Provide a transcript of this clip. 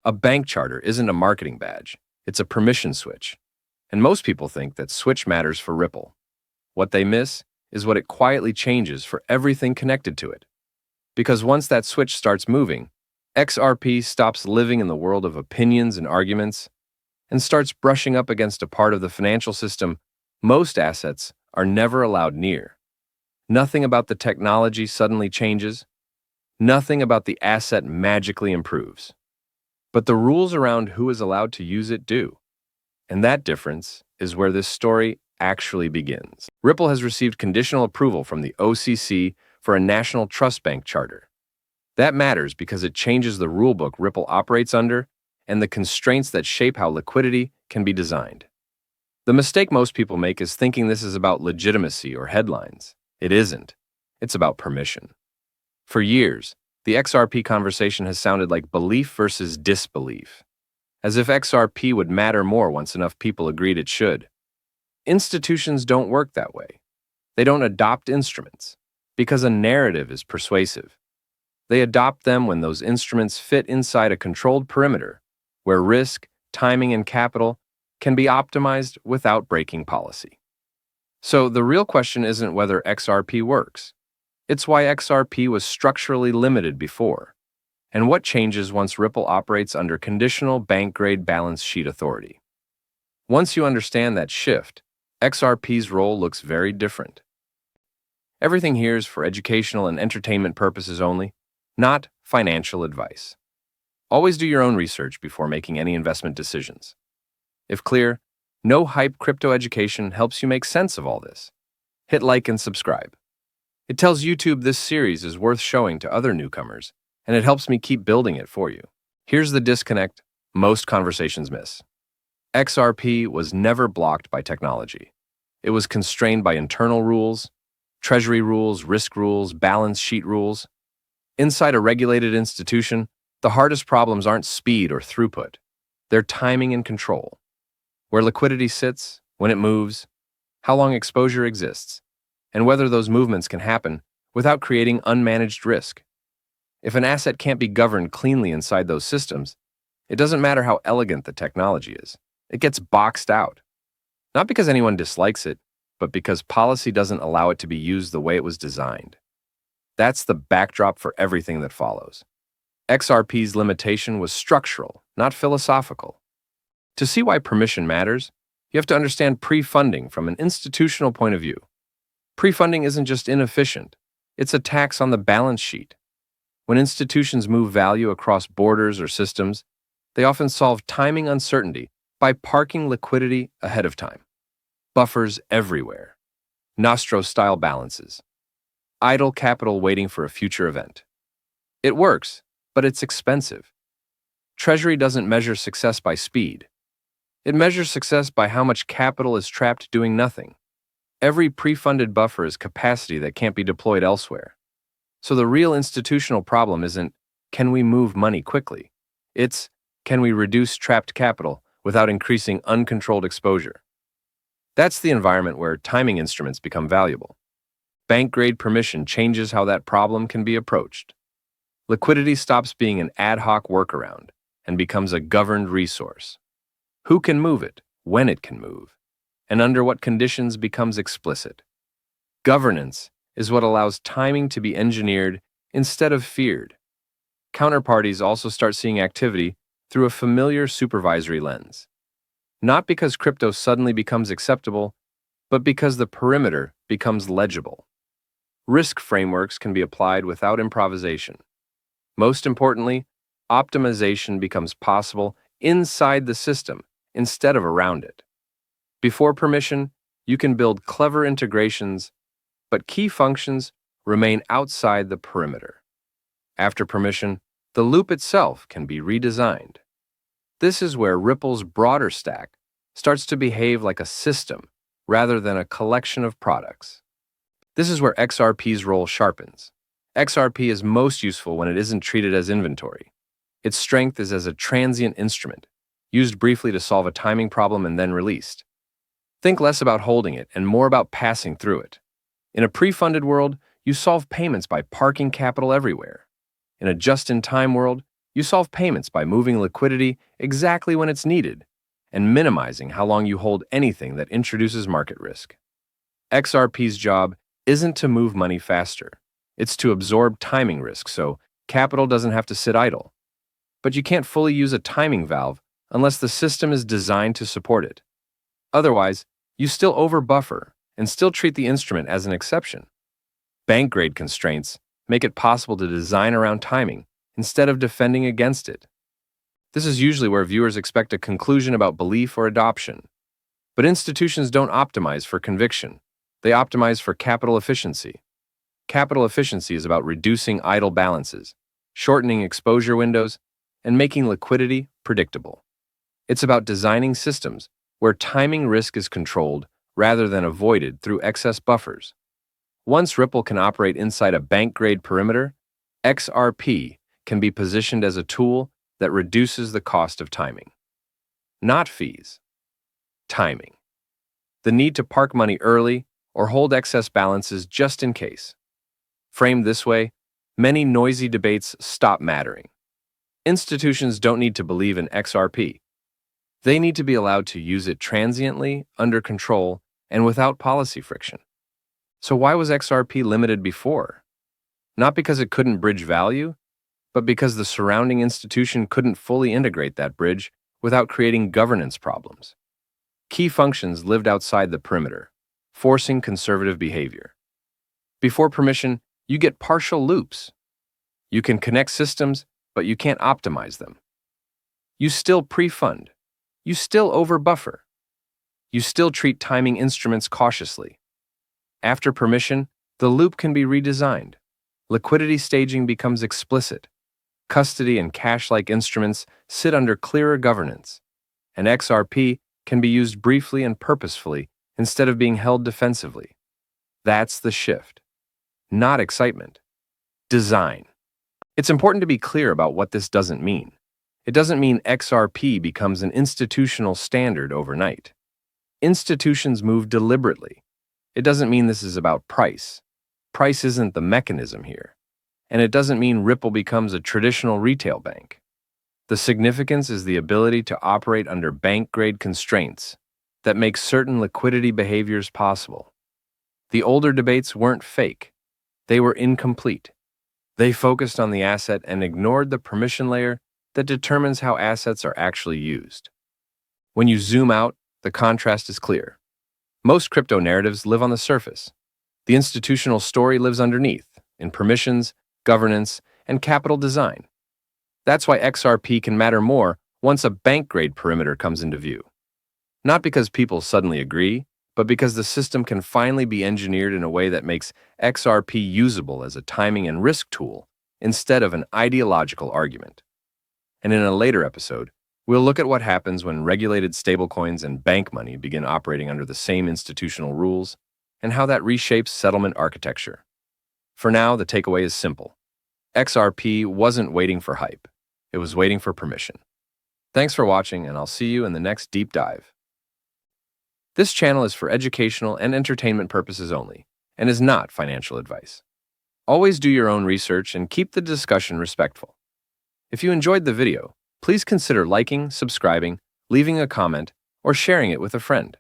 A bank charter isn't a marketing badge, it's a permission switch. And most people think that switch matters for Ripple. What they miss is what it quietly changes for everything connected to it. Because once that switch starts moving, XRP stops living in the world of opinions and arguments and starts brushing up against a part of the financial system most assets are never allowed near. Nothing about the technology suddenly changes. Nothing about the asset magically improves. But the rules around who is allowed to use it do. And that difference is where this story actually begins. Ripple has received conditional approval from the OCC for a national trust bank charter. That matters because it changes the rulebook Ripple operates under and the constraints that shape how liquidity can be designed. The mistake most people make is thinking this is about legitimacy or headlines. It isn't. It's about permission. For years, the XRP conversation has sounded like belief versus disbelief, as if XRP would matter more once enough people agreed it should. Institutions don't work that way. They don't adopt instruments because a narrative is persuasive. They adopt them when those instruments fit inside a controlled perimeter, where risk, timing, and capital can be optimized without breaking policy. So the real question isn't whether XRP works. It's why XRP was structurally limited before, and what changes once Ripple operates under conditional bank-grade balance sheet authority. Once you understand that shift, XRP's role looks very different. Everything here is for educational and entertainment purposes only, not financial advice. Always do your own research before making any investment decisions. If clear, no hype crypto education helps you make sense of all this. Hit like and subscribe. It tells YouTube this series is worth showing to other newcomers, and it helps me keep building it for you. Here's the disconnect most conversations miss. XRP was never blocked by technology. It was constrained by internal rules, Treasury rules, risk rules, balance sheet rules. Inside a regulated institution, the hardest problems aren't speed or throughput. They're timing and control. Where liquidity sits, when it moves, how long exposure exists, and whether those movements can happen without creating unmanaged risk. If an asset can't be governed cleanly inside those systems, it doesn't matter how elegant the technology is. It gets boxed out. Not because anyone dislikes it, but because policy doesn't allow it to be used the way it was designed. That's the backdrop for everything that follows. XRP's limitation was structural, not philosophical. To see why permission matters, you have to understand pre-funding from an institutional point of view. Pre-funding isn't just inefficient, it's a tax on the balance sheet. When institutions move value across borders or systems, they often solve timing uncertainty by parking liquidity ahead of time. Buffers everywhere. Nostro-style balances. Idle capital waiting for a future event. It works, but it's expensive. Treasury doesn't measure success by speed. It measures success by how much capital is trapped doing nothing. Every pre-funded buffer is capacity that can't be deployed elsewhere. So the real institutional problem isn't, can we move money quickly? It's, can we reduce trapped capital without increasing uncontrolled exposure? That's the environment where timing instruments become valuable. Bank-grade permission changes how that problem can be approached. Liquidity stops being an ad hoc workaround and becomes a governed resource. Who can move it, when it can move, and under what conditions becomes explicit. Governance is what allows timing to be engineered instead of feared. Counterparties also start seeing activity through a familiar supervisory lens. Not because crypto suddenly becomes acceptable, but because the perimeter becomes legible. Risk frameworks can be applied without improvisation. Most importantly, optimization becomes possible inside the system instead of around it. Before permission, you can build clever integrations, but key functions remain outside the perimeter. After permission, the loop itself can be redesigned. This is where Ripple's broader stack starts to behave like a system rather than a collection of products. This is where XRP's role sharpens. XRP is most useful when it isn't treated as inventory. Its strength is as a transient instrument, used briefly to solve a timing problem and then released. Think less about holding it and more about passing through it. In a pre-funded world, you solve payments by parking capital everywhere. In a just-in-time world, You solve payments by moving liquidity exactly when it's needed and minimizing how long you hold anything that introduces market risk. XRP's job isn't to move money faster. It's to absorb timing risk so capital doesn't have to sit idle. But you can't fully use a timing valve unless the system is designed to support it. Otherwise, you still overbuffer and still treat the instrument as an exception. Bank-grade constraints make it possible to design around timing instead of defending against it. This is usually where viewers expect a conclusion about belief or adoption. But institutions don't optimize for conviction. They optimize for capital efficiency. Capital efficiency is about reducing idle balances, shortening exposure windows, and making liquidity predictable. It's about designing systems where timing risk is controlled rather than avoided through excess buffers. Once Ripple can operate inside a bank-grade perimeter, XRP can be positioned as a tool that reduces the cost of timing. Not fees. Timing. The need to park money early or hold excess balances just in case. Framed this way, many noisy debates stop mattering. Institutions don't need to believe in XRP. They need to be allowed to use it transiently, under control, and without policy friction. So why was XRP limited before? Not because it couldn't bridge value, but because the surrounding institution couldn't fully integrate that bridge without creating governance problems. Key functions lived outside the perimeter, forcing conservative behavior. Before permission, you get partial loops. You can connect systems, but you can't optimize them. You still pre-fund. You still over-buffer. You still treat timing instruments cautiously. After permission, the loop can be redesigned. Liquidity staging becomes explicit. Custody and cash-like instruments sit under clearer governance, and XRP can be used briefly and purposefully instead of being held defensively. That's the shift. Not excitement. Design. It's important to be clear about what this doesn't mean. It doesn't mean XRP becomes an institutional standard overnight. Institutions move deliberately. It doesn't mean this is about price. Price isn't the mechanism here. And it doesn't mean Ripple becomes a traditional retail bank. The significance is the ability to operate under bank-grade constraints that make certain liquidity behaviors possible. The older debates weren't fake. They were incomplete. They focused on the asset and ignored the permission layer that determines how assets are actually used. When you zoom out, the contrast is clear. Most crypto narratives live on the surface. The institutional story lives underneath, in permissions, governance, and capital design. That's why XRP can matter more once a bank-grade perimeter comes into view. Not because people suddenly agree, but because the system can finally be engineered in a way that makes XRP usable as a timing and risk tool instead of an ideological argument. And in a later episode, we'll look at what happens when regulated stablecoins and bank money begin operating under the same institutional rules and how that reshapes settlement architecture. For now, the takeaway is simple. XRP wasn't waiting for hype. It was waiting for permission. Thanks for watching, and I'll see you in the next deep dive. This channel is for educational and entertainment purposes only, and is not financial advice. Always do your own research and keep the discussion respectful. If you enjoyed the video, please consider liking, subscribing, leaving a comment, or sharing it with a friend.